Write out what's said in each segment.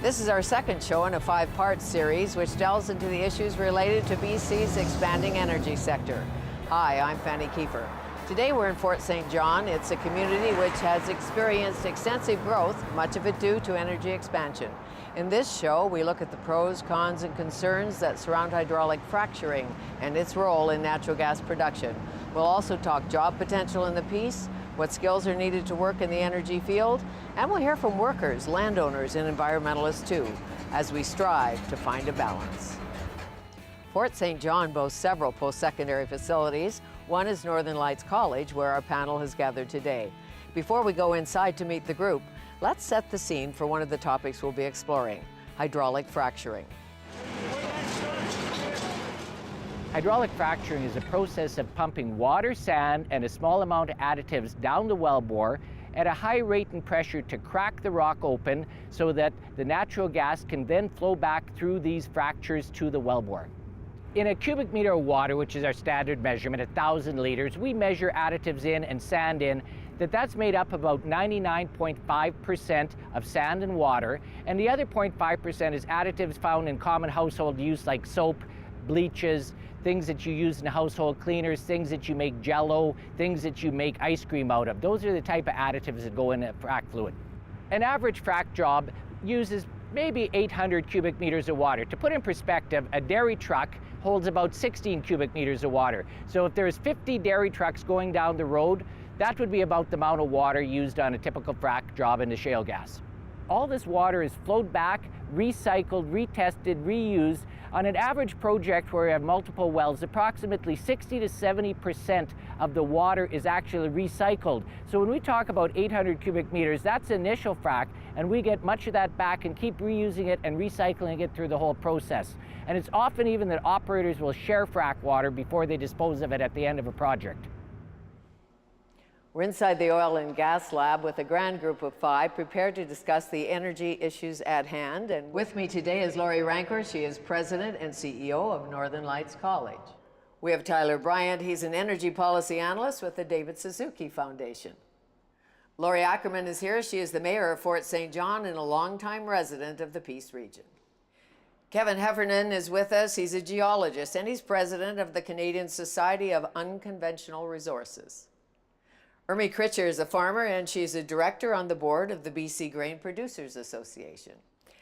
This is our second show in a 5-part series which delves into the issues related to BC's expanding energy sector. Hi, I'm Fanny Kiefer. Today we're in Fort St. John. It's a community which has experienced extensive growth, much of it due to energy expansion. In this show, we look at the pros, cons, and concerns that surround hydraulic fracturing and its role in natural gas production. We'll also talk job potential in the piece, what skills are needed to work in the energy field, and we'll hear from workers, landowners, and environmentalists too, as we strive to find a balance. Fort St. John boasts several post-secondary facilities. One is Northern Lights College, where our panel has gathered today. Before we go inside to meet the group, let's set the scene for one of the topics we'll be exploring, hydraulic fracturing. Hydraulic fracturing is a process of pumping water, sand, and a small amount of additives down the wellbore at a high rate and pressure to crack the rock open so that the natural gas can then flow back through these fractures to the wellbore. In a cubic meter of water, which is our standard measurement, 1,000 liters, we measure additives in and sand in, that's made up about 99.5% of sand and water, and the other 0.5% is additives found in common household use like soap, bleaches, things that you use in household cleaners, things that you make Jell-O, things that you make ice cream out of. Those are the type of additives that go in a frac fluid. An average frac job uses maybe 800 cubic meters of water. To put in perspective, a dairy truck holds about 16 cubic meters of water. So if there's 50 dairy trucks going down the road, that would be about the amount of water used on a typical frac job in the shale gas. All this water is flowed back, recycled, retested, reused. On an average project where we have multiple wells, approximately 60 to 70% of the water is actually recycled. So when we talk about 800 cubic meters, that's initial frac, and we get much of that back and keep reusing it and recycling it through the whole process. And it's often even that operators will share frac water before they dispose of it at the end of a project. We're inside the oil and gas lab with a grand group of 5 prepared to discuss the energy issues at hand. And with me today is Lori Rancour. She is president and CEO of Northern Lights College. We have Tyler Bryant. He's an energy policy analyst with the David Suzuki Foundation. Lori Ackerman is here. She is the mayor of Fort St. John and a longtime resident of the Peace region. Kevin Heffernan is with us. He's a geologist and he's president of the Canadian Society of Unconventional Resources. Ermi Critcher is a farmer, and she's a director on the board of the BC Grain Producers Association.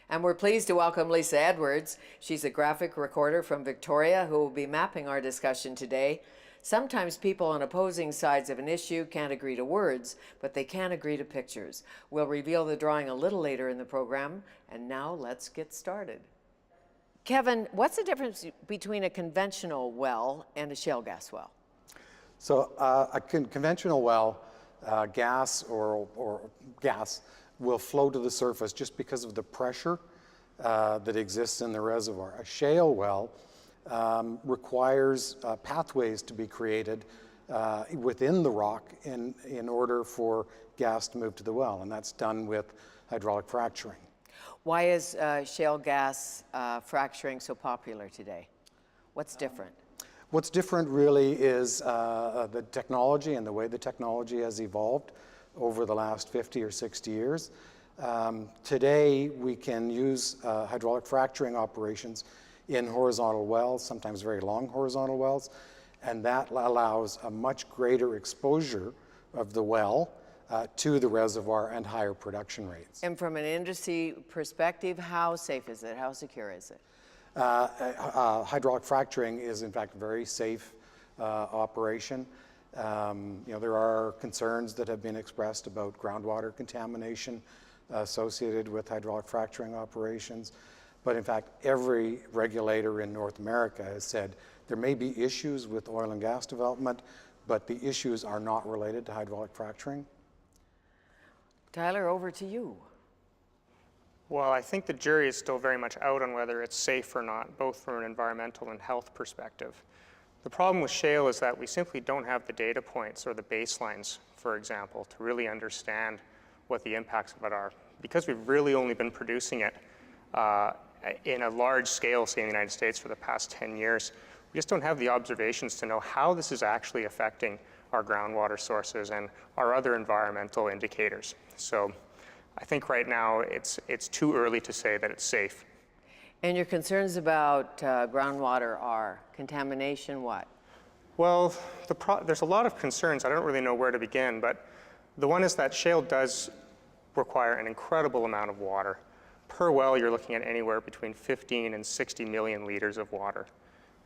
And we're pleased to welcome Lisa Edwards. She's a graphic recorder from Victoria who will be mapping our discussion today. Sometimes people on opposing sides of an issue can't agree to words, but they can agree to pictures. We'll reveal the drawing a little later in the program, and now let's get started. Kevin, what's the difference between a conventional well and a shale gas well? So a conventional well, gas or gas will flow to the surface just because of the pressure that exists in the reservoir. A shale well requires pathways to be created within the rock in order for gas to move to the well, and that's done with hydraulic fracturing. Why is shale gas fracturing so popular today? What's different? What's different really is the technology and the way the technology has evolved over the last 50 or 60 years. Today, we can use hydraulic fracturing operations in horizontal wells, sometimes very long horizontal wells, and that allows a much greater exposure of the well to the reservoir and higher production rates. And from an industry perspective, how safe is it? How secure is it? Hydraulic fracturing is in fact a very safe operation. There are concerns that have been expressed about groundwater contamination associated with hydraulic fracturing operations. But in fact, every regulator in North America has said there may be issues with oil and gas development, but the issues are not related to hydraulic fracturing. Tyler, over to you. Well, I think the jury is still very much out on whether it's safe or not, both from an environmental and health perspective. The problem with shale is that we simply don't have the data points or the baselines, for example, to really understand what the impacts of it are. Because we've really only been producing it in a large scale, say in the United States, for the past 10 years, we just don't have the observations to know how this is actually affecting our groundwater sources and our other environmental indicators. So I think right now it's too early to say that it's safe. And your concerns about groundwater are contamination, what? Well, there's a lot of concerns. I don't really know where to begin, but the one is that shale does require an incredible amount of water. Per well, you're looking at anywhere between 15 and 60 million liters of water.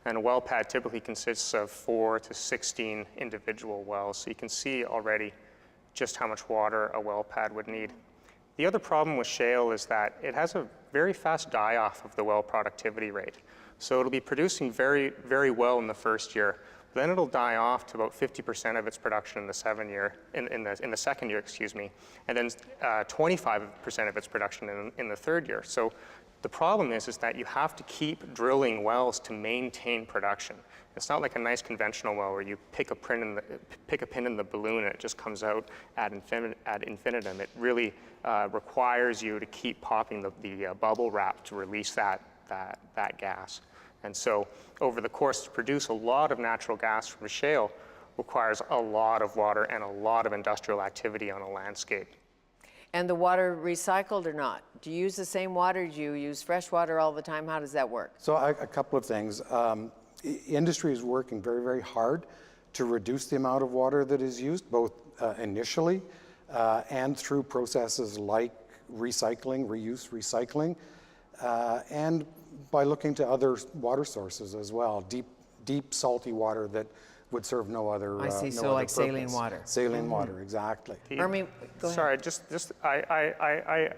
And a well pad typically consists of 4 to 16 individual wells. So you can see already just how much water a well pad would need. The other problem with shale is that it has a very fast die-off of the well productivity rate. So it'll be producing very, very well in the first year. Then it'll die off to about 50% of its production in the second year, excuse me, and then 25% of its production in the third year. So the problem is that you have to keep drilling wells to maintain production. It's not like a nice conventional well where you pick a pin in the balloon and it just comes out ad infinitum. It really requires you to keep popping the bubble wrap to release that gas. And so over the course, to produce a lot of natural gas from shale requires a lot of water and a lot of industrial activity on a landscape. And the water recycled or not? Do you use the same water? Do you use fresh water all the time? How does that work? So a couple of things. Industry is working very, very hard to reduce the amount of water that is used, both initially and through processes like recycling, reuse recycling, and by looking to other water sources as well, deep salty water that would serve no other I see, no so other like purpose. saline water. Saline water, exactly. Ermi, go ahead. Sorry, I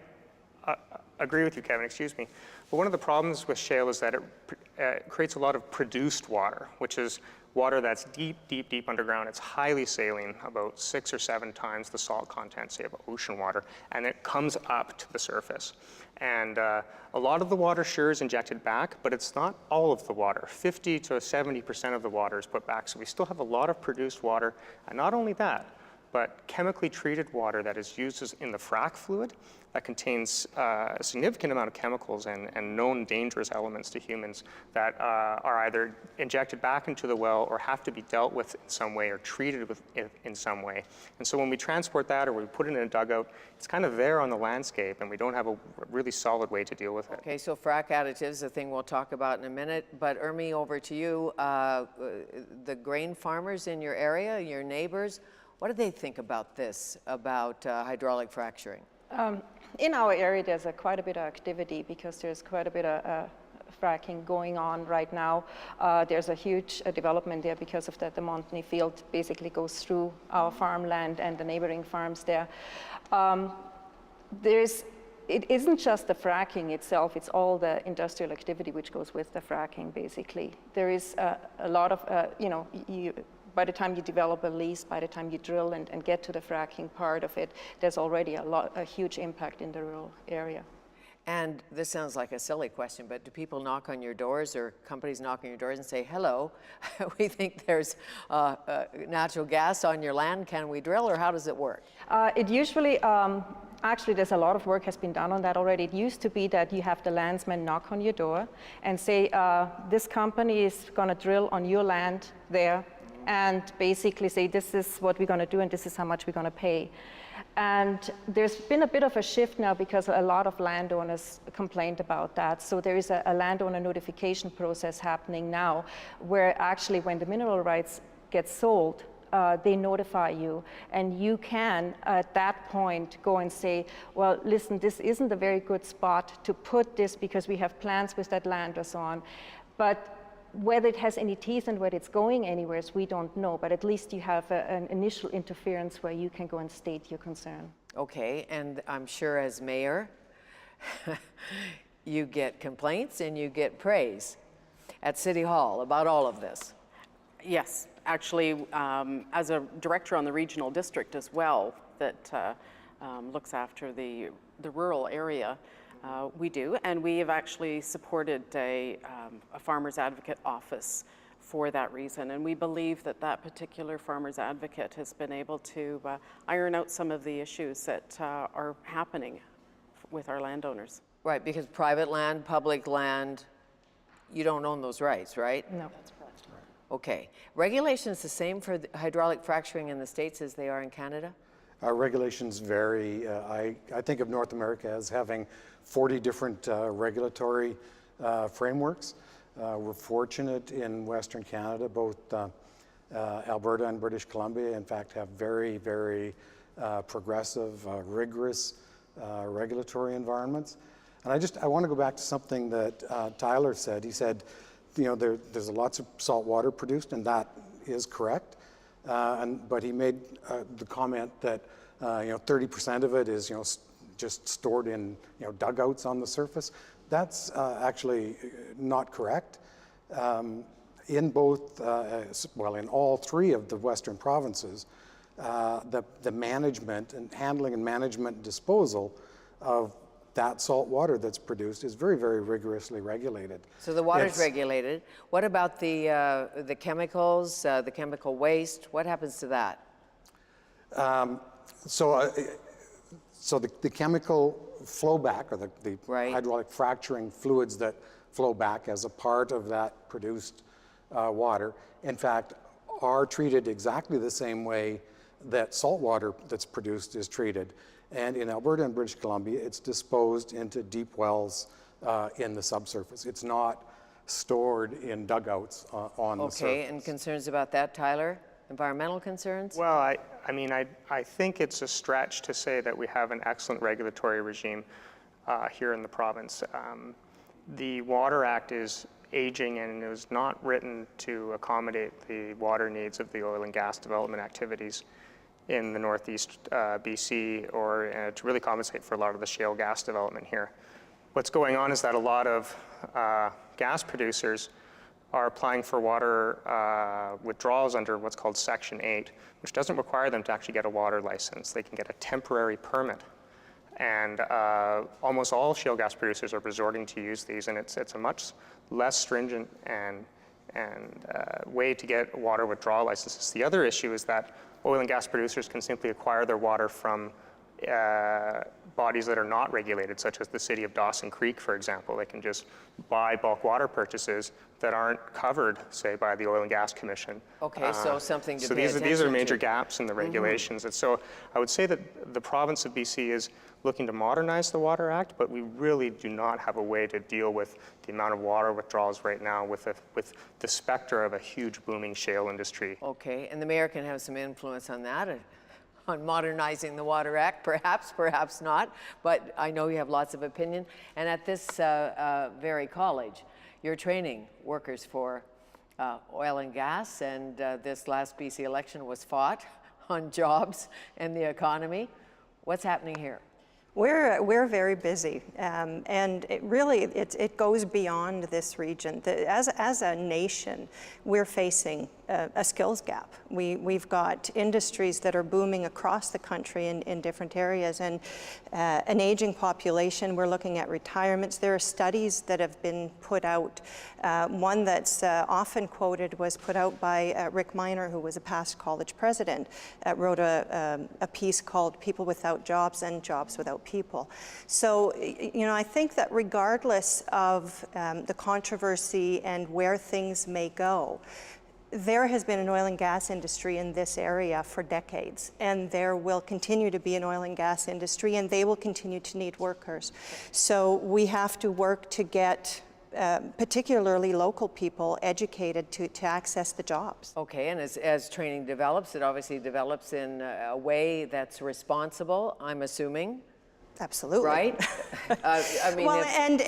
agree with you, Kevin, excuse me. But one of the problems with shale is that it creates a lot of produced water, which is water that's deep, deep, deep underground. It's highly saline, about 6 or 7 times the salt content, say, of ocean water, and it comes up to the surface. And a lot of the water sure is injected back, but it's not all of the water. 50 to 70% of the water is put back. So we still have a lot of produced water. And not only that, but chemically treated water that is used in the frac fluid that contains a significant amount of chemicals and known dangerous elements to humans that are either injected back into the well or have to be dealt with in some way or treated with in some way. And so when we transport that or we put it in a dugout, it's kind of there on the landscape and we don't have a really solid way to deal with it. Okay, so frac additives, a thing we'll talk about in a minute. But Ermi, over to you. The grain farmers in your area, your neighbors, what do they think about this, about hydraulic fracturing? In our area, there's quite a bit of activity because there's quite a bit of fracking going on right now. There's a huge development there because of that. The Montney field basically goes through our farmland and the neighboring farms there. It isn't just the fracking itself, it's all the industrial activity which goes with the fracking, basically. There is a lot of, by the time you develop a lease, by the time you drill and get to the fracking part of it, there's already a huge impact in the rural area. And this sounds like a silly question, but do people knock on your doors or companies knock on your doors and say, hello, we think there's natural gas on your land, can we drill, or how does it work? It usually, actually there's a lot of work has been done on that already. It used to be that you have the landsman knock on your door and say, this company is gonna drill on your land there, and basically say, this is what we're gonna do and this is how much we're gonna pay. And there's been a bit of a shift now because a lot of landowners complained about that. So there is a landowner notification process happening now where actually when the mineral rights get sold, they notify you, and you can at that point go and say, well, listen, this isn't a very good spot to put this because we have plans with that land or so on. But whether it has any teeth and whether it's going anywhere, we don't know, but at least you have an initial interference where you can go and state your concern. Okay, and I'm sure as mayor, you get complaints and you get praise at City Hall about all of this. Yes, actually, as a director on the regional district as well that looks after the rural area, we do, and we have actually supported a farmer's advocate office for that reason, and we believe that that particular farmer's advocate has been able to iron out some of the issues that are happening with our landowners. Right, because private land, public land, you don't own those rights, right? No. Okay. Regulations the same for the hydraulic fracturing in the States as they are in Canada? Our regulations vary. I think of North America as having 40 different regulatory frameworks. We're fortunate in Western Canada, both Alberta and British Columbia, in fact, have very, very progressive, rigorous regulatory environments. And I want to go back to something that Tyler said. He said, you know, there's lots of salt water produced, and that is correct. But he made the comment that, you know, 30% of it is, you know, just stored in, you know, dugouts on the surface. That's actually not correct. In both, well, in all three of the Western provinces, the management and handling and management and disposal of that salt water that's produced is very, very rigorously regulated. So the water's regulated. What about the chemicals, the chemical waste? What happens to that? So the chemical flow back, or the hydraulic fracturing fluids that flow back as a part of that produced water, in fact, are treated exactly the same way that salt water that's produced is treated. And in Alberta and British Columbia, it's disposed into deep wells in the subsurface. It's not stored in dugouts on the surface. Okay, and concerns about that, Tyler? Environmental concerns? Well, I mean, I think it's a stretch to say that we have an excellent regulatory regime here in the province. The Water Act is aging, and it was not written to accommodate the water needs of the oil and gas development activities in the Northeast BC, or to really compensate for a lot of the shale gas development here. What's going on is that a lot of gas producers are applying for water withdrawals under what's called Section 8, which doesn't require them to actually get a water license. They can get a temporary permit. And almost all shale gas producers are resorting to use these, and it's a much less stringent and way to get water withdrawal licenses. The other issue is that oil and gas producers can simply acquire their water from bodies that are not regulated, such as the city of Dawson Creek, for example. They can just buy bulk water purchases that aren't covered, say, by the Oil and Gas Commission. Okay, so something to pay attention to. So these are major gaps in the regulations. And so I would say that the province of BC is looking to modernize the Water Act, but we really do not have a way to deal with the amount of water withdrawals right now with the specter of a huge booming shale industry. Okay, and the mayor can have some influence on that, on modernizing the Water Act, perhaps not, but I know you have lots of opinion. And at this very college, you're training workers for oil and gas, and this last BC election was fought on jobs and the economy. What's happening here? We're very busy, and it goes beyond this region. As a nation, we're facing a skills gap. We've got industries that are booming across the country in different areas, and an aging population. We're looking at retirements. There are studies that have been put out. One that's often quoted was put out by Rick Miner, who was a past college president, wrote a piece called "People Without Jobs and Jobs Without People." So, you know, I think that regardless of the controversy and where things may go, there has been an oil and gas industry in this area for decades, and there will continue to be an oil and gas industry, and they will continue to need workers. So we have to work to get particularly local people educated to access the jobs. Okay, and as training develops, it obviously develops in a way that's responsible, I'm assuming. Absolutely. Right? I mean, well, and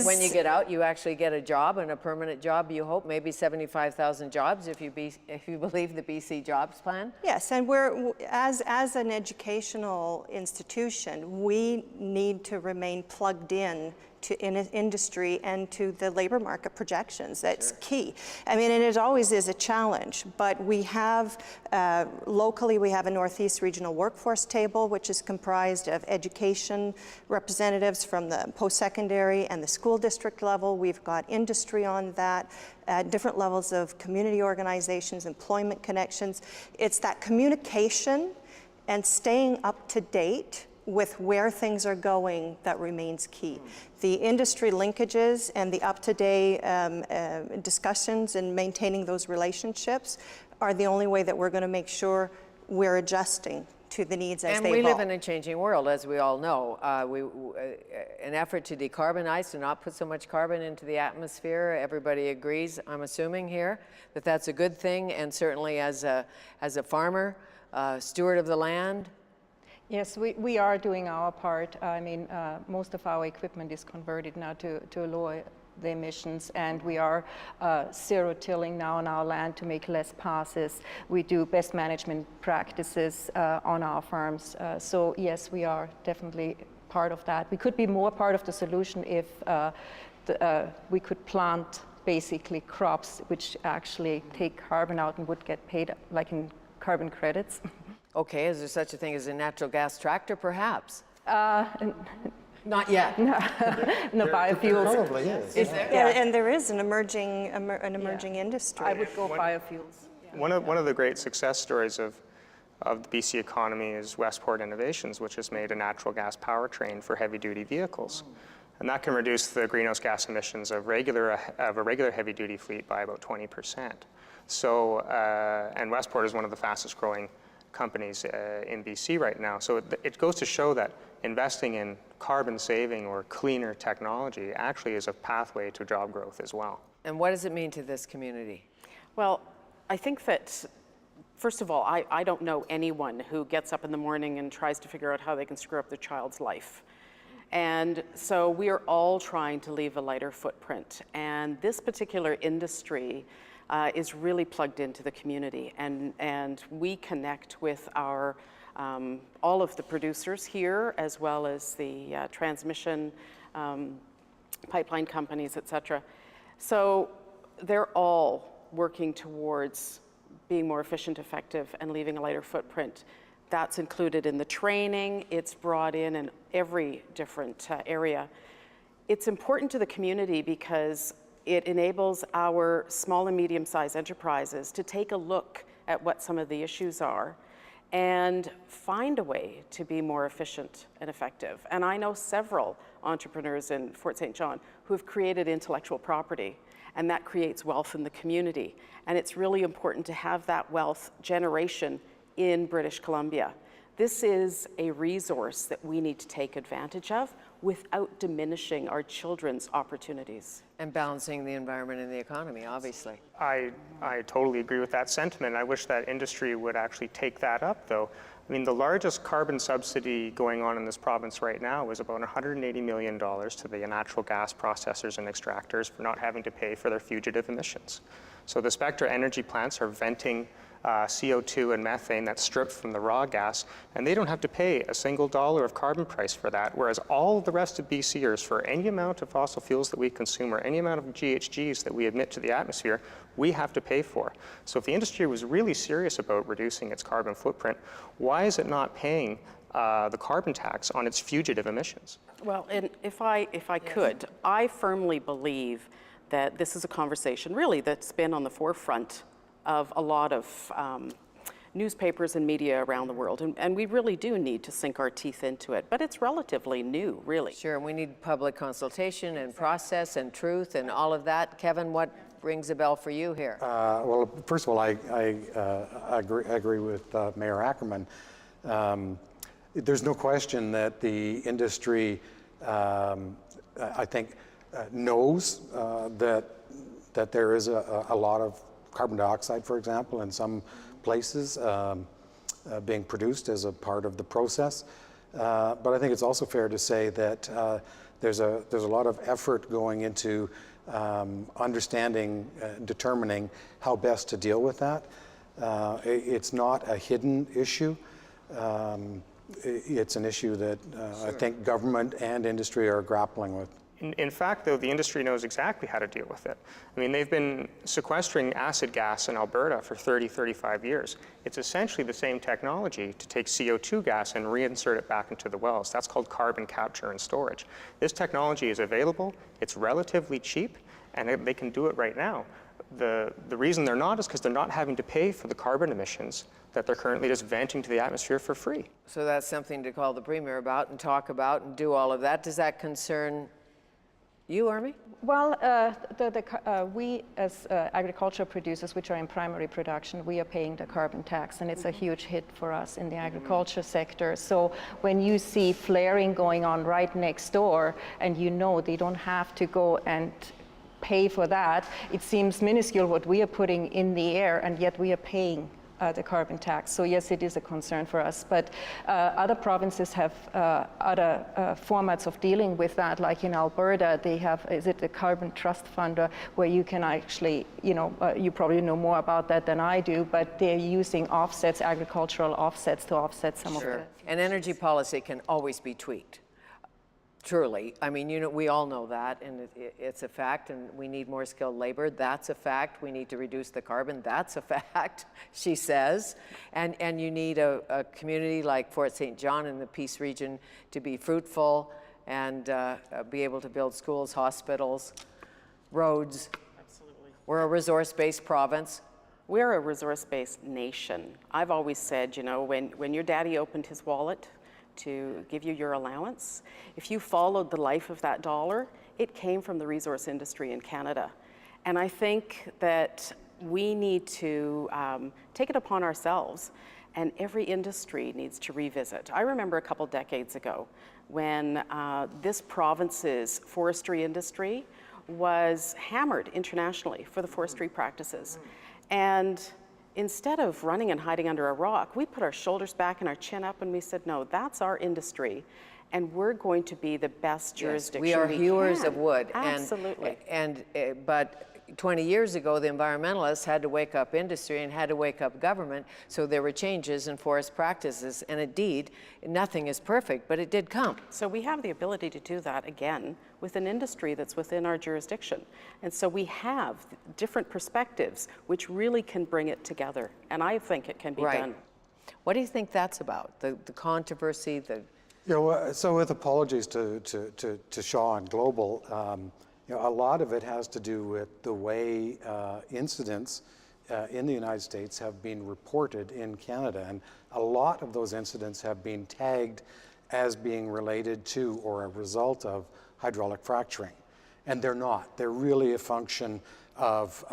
when you get out, you actually get a job, and a permanent job, you hope, maybe 75,000 jobs if you believe the BC Jobs Plan. Yes, and we're, as an educational institution, we need to remain plugged in to industry and to the labor market projections. That's key. I mean, and it always is a challenge, but we have, locally, we have a Northeast Regional Workforce Table, which is comprised of education representatives from the post-secondary and the school district level. We've got industry on that, different levels of community organizations, employment connections. It's that communication and staying up to date with where things are going that remains key. The industry linkages and the up-to-date discussions and maintaining those relationships are the only way that we're going to make sure we're adjusting to the needs as And they we evolve. live in a changing world, as we all know. An effort to decarbonize, to not put so much carbon into the atmosphere, everybody agrees, I'm assuming here, that that's a good thing, and certainly as a farmer, steward of the land. Yes, we are doing our part. I mean, most of our equipment is converted now to lower the emissions, and we are zero tilling now on our land to make less passes. We do best management practices on our farms. So yes, we are definitely part of that. We could be more part of the solution if we could plant basically crops which actually take carbon out and would get paid like in carbon credits. Okay, is there such a thing as a natural gas tractor, perhaps? Not yet. No biofuels. Probably is. Is there? Yeah, and there is an emerging industry. I would go biofuels. One of the great success stories of the BC economy is Westport Innovations, which has made a natural gas powertrain for heavy-duty vehicles. And that can reduce the greenhouse gas emissions of a regular heavy-duty fleet by about 20%. So, and Westport is one of the fastest growing companies in BC right now. So it goes to show that investing in carbon saving or cleaner technology actually is a pathway to job growth as well. And what does it mean to this community? Well, I think that, first of all, I don't know anyone who gets up in the morning and tries to figure out how they can screw up their child's life. And so we are all trying to leave a lighter footprint. And this particular industry is really plugged into the community. And we connect with our all of the producers here, as well as the transmission pipeline companies, et cetera. So they're all working towards being more efficient, effective, and leaving a lighter footprint. That's included in the training. It's brought in every different area. It's important to the community because it enables our small and medium-sized enterprises to take a look at what some of the issues are and find a way to be more efficient and effective. And I know several entrepreneurs in Fort St. John who have created intellectual property, and that creates wealth in the community. And it's really important to have that wealth generation in British Columbia. This is a resource that we need to take advantage of without diminishing our children's opportunities. And balancing the environment and the economy, obviously. I totally agree with that sentiment. I wish that industry would actually take that up, though. I mean, the largest carbon subsidy going on in this province right now is about $180 million to the natural gas processors and extractors for not having to pay for their fugitive emissions. So the Spectra energy plants are venting CO2 and methane that's stripped from the raw gas, and they don't have to pay a single dollar of carbon price for that, whereas all the rest of BCers, for any amount of fossil fuels that we consume or any amount of GHGs that we emit to the atmosphere, we have to pay for. So if the industry was really serious about reducing its carbon footprint, why is it not paying the carbon tax on its fugitive emissions? Well, and if I could, I firmly believe that this is a conversation really that's been on the forefront of a lot of newspapers and media around the world. And we really do need to sink our teeth into it, but it's relatively new, really. Sure, we need public consultation and process and truth and all of that. Kevin, what rings a bell for you here? Well, first of all, I agree with Mayor Ackerman. There's no question that the industry, I think, knows that there is a lot of carbon dioxide, for example, in some places being produced as a part of the process. But I think it's also fair to say that there's a lot of effort going into understanding, determining how best to deal with that. It's not a hidden issue. It's an issue that I think government and industry are grappling with. In fact, though, the industry knows exactly how to deal with it. I mean, they've been sequestering acid gas in Alberta for 30, 35 years. It's essentially the same technology to take CO2 gas and reinsert it back into the wells. That's called carbon capture and storage. This technology is available, it's relatively cheap, and they can do it right now. The reason they're not is because they're not having to pay for the carbon emissions that they're currently just venting to the atmosphere for free. So that's something to call the Premier about and talk about and do all of that. Does that concern You, Army? Well, we as agriculture producers, which are in primary production, we are paying the carbon tax, and it's a huge hit for us in the agriculture sector. So when you see flaring going on right next door, and you know they don't have to go and pay for that, it seems minuscule what we are putting in the air, and yet we are paying the carbon tax. So yes, it is a concern for us, but other provinces have other formats of dealing with that. Like in Alberta, they have, is it the Carbon Trust Fund, where you can actually, you probably know more about that than I do, but they're using offsets, agricultural offsets, to offset some of it. And energy policy can always be tweaked. Truly. I mean, we all know that, and it's a fact, and we need more skilled labor. That's a fact. We need to reduce the carbon. That's a fact, she says. And you need a community like Fort St. John in the Peace region to be fruitful and be able to build schools, hospitals, roads. Absolutely. We're a resource-based province. We're a resource-based nation. I've always said, when your daddy opened his wallet to give you your allowance, if you followed the life of that dollar, it came from the resource industry in Canada. And I think that we need to take it upon ourselves, and every industry needs to revisit. I remember a couple decades ago when this province's forestry industry was hammered internationally for the forestry practices. And instead of running and hiding under a rock, we put our shoulders back and our chin up, and we said, no, that's our industry, and we're going to be the best jurisdiction we are hewers can. of wood. Absolutely. But 20 years ago, the environmentalists had to wake up industry and had to wake up government, so there were changes in forest practices, and indeed, nothing is perfect, but it did come. So we have the ability to do that again with an industry that's within our jurisdiction. And so we have different perspectives which really can bring it together, and I think it can be done. What do you think that's about? The controversy, so with apologies to Shaw and Global, a lot of it has to do with the way incidents in the United States have been reported in Canada. And a lot of those incidents have been tagged as being related to or a result of hydraulic fracturing. And they're not. They're really a function of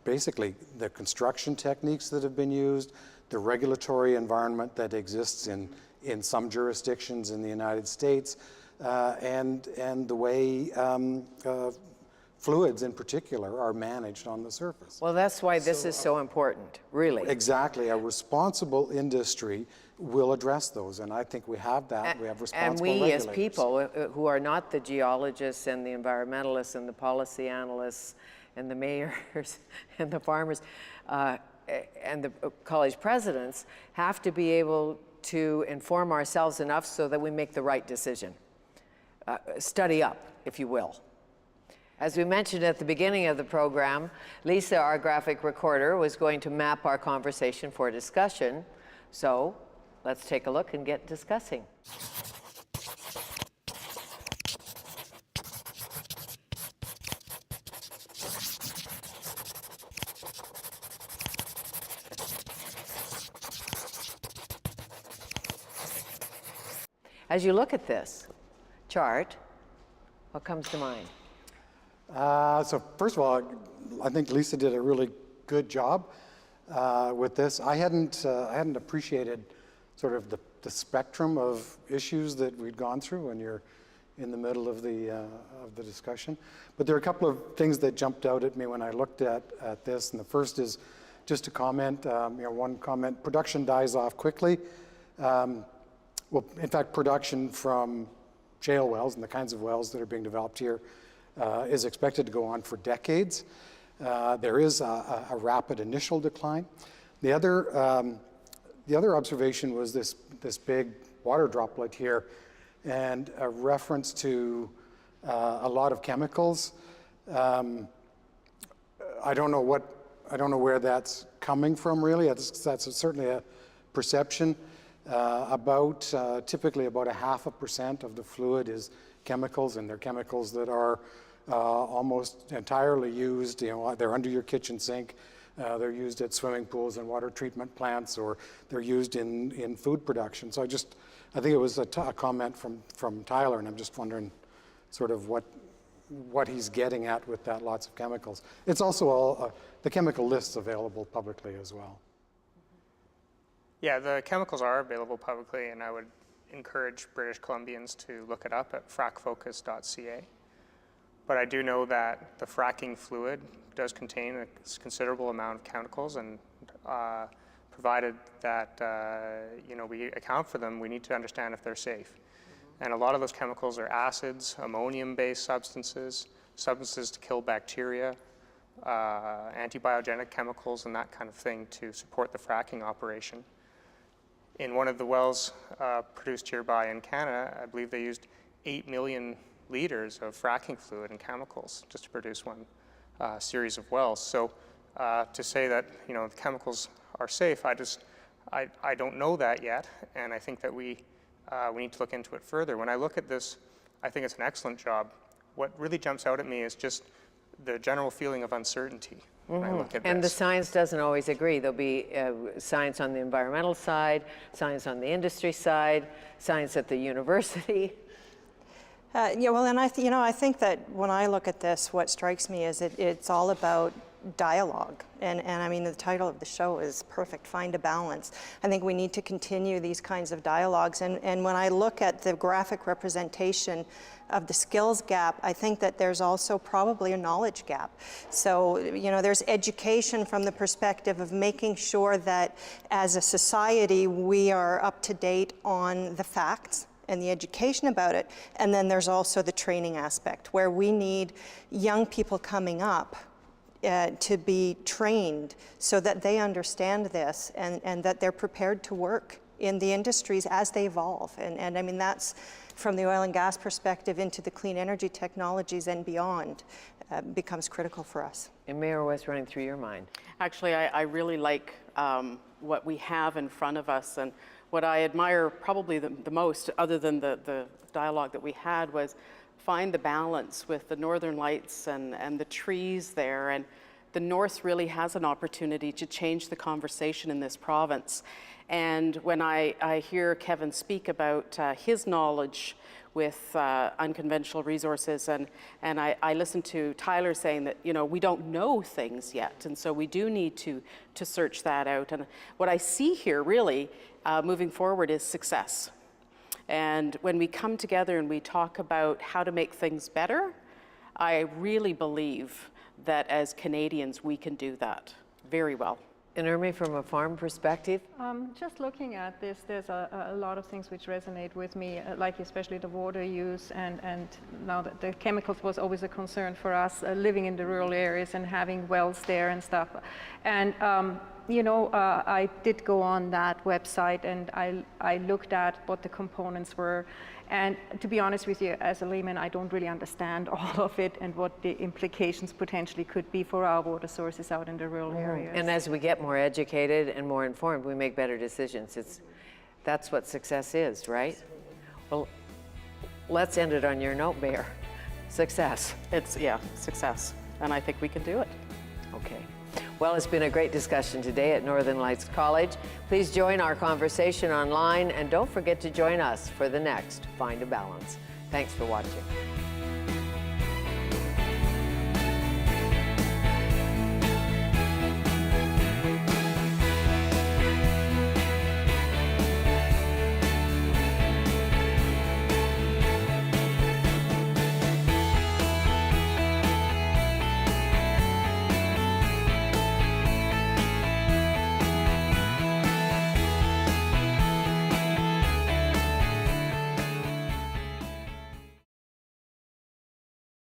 basically the construction techniques that have been used, the regulatory environment that exists in some jurisdictions in the United States, and the way fluids in particular are managed on the surface. Well, that's why this is so important, really. Exactly. A responsible industry will address those, and I think we have that. We have responsible regulators. And we as people who are not the geologists and the environmentalists and the policy analysts and the mayors and the farmers and the college presidents have to be able to inform ourselves enough so that we make the right decision. Study up, if you will. As we mentioned at the beginning of the program, Lisa, our graphic recorder, was going to map our conversation for discussion. So let's take a look and get discussing. As you look at this chart, what comes to mind? So first of all, I think Lisa did a really good job with this. I hadn't appreciated sort of the spectrum of issues that we'd gone through when you're in the middle of the discussion. But there are a couple of things that jumped out at me when I looked at this. And the first is just a comment. One comment: production dies off quickly. Well, in fact, production from shale wells and the kinds of wells that are being developed here is expected to go on for decades. There is a rapid initial decline. The other observation was this big water droplet here, and a reference to a lot of chemicals. I don't know where that's coming from really. That's certainly a perception. Typically about 0.5% of the fluid is chemicals, and they're chemicals that are almost entirely used. They're under your kitchen sink. They're used at swimming pools and water treatment plants, or they're used in food production. So I think it was a comment from Tyler, and I'm just wondering sort of what he's getting at with that, lots of chemicals. It's also all, the chemical list's available publicly as well. Yeah, the chemicals are available publicly, and I would encourage British Columbians to look it up at fracfocus.ca. But I do know that the fracking fluid does contain a considerable amount of chemicals, and provided that we account for them, we need to understand if they're safe. And a lot of those chemicals are acids, ammonium-based substances, substances to kill bacteria, antibiogenic chemicals, and that kind of thing to support the fracking operation. In one of the wells produced hereby in Canada, I believe they used 8 million liters of fracking fluid and chemicals just to produce one series of wells. So to say that the chemicals are safe, I don't know that yet, and I think that we need to look into it further. When I look at this, I think it's an excellent job. What really jumps out at me is just the general feeling of uncertainty when I look at And the this. science doesn't always agree. There'll be science on the environmental side, science on the industry side, science at the university. Yeah, well, and I think that when I look at this, what strikes me is it's all about dialogue. And I mean, the title of the show is perfect, Find a Balance. I think we need to continue these kinds of dialogues. And when I look at the graphic representation of the skills gap, I think that there's also probably a knowledge gap. So, there's education from the perspective of making sure that as a society, we are up to date on the facts and the education about it. And then there's also the training aspect, where we need young people coming up to be trained so that they understand this and that they're prepared to work in the industries as they evolve. And I mean, that's from the oil and gas perspective into the clean energy technologies and beyond becomes critical for us. And Mayor, what's running through your mind? Actually, I really like what we have in front of us, and what I admire probably the most, other than the dialogue that we had, was find the balance with the Northern Lights and the trees there. And the North really has an opportunity to change the conversation in this province. And when I hear Kevin speak about his knowledge with unconventional resources, and I listen to Tyler saying that we don't know things yet, and so we do need to search that out. And what I see here really moving forward is success. And when we come together and we talk about how to make things better, I really believe that as Canadians we can do that very well. And Ermi, from a farm perspective? Just looking at this, there's a lot of things which resonate with me, like especially the water use, and now that the chemicals was always a concern for us living in the rural areas and having wells there and stuff. And I did go on that website and I looked at what the components were. And to be honest with you, as a layman, I don't really understand all of it and what the implications potentially could be for our water sources out in the rural areas. And as we get more educated and more informed, we make better decisions. That's what success is, right? Well, let's end it on your note, Mayor. Success. Success. And I think we can do it. Okay. Well, it's been a great discussion today at Northern Lights College. Please join our conversation online, and don't forget to join us for the next Find a Balance. Thanks for watching.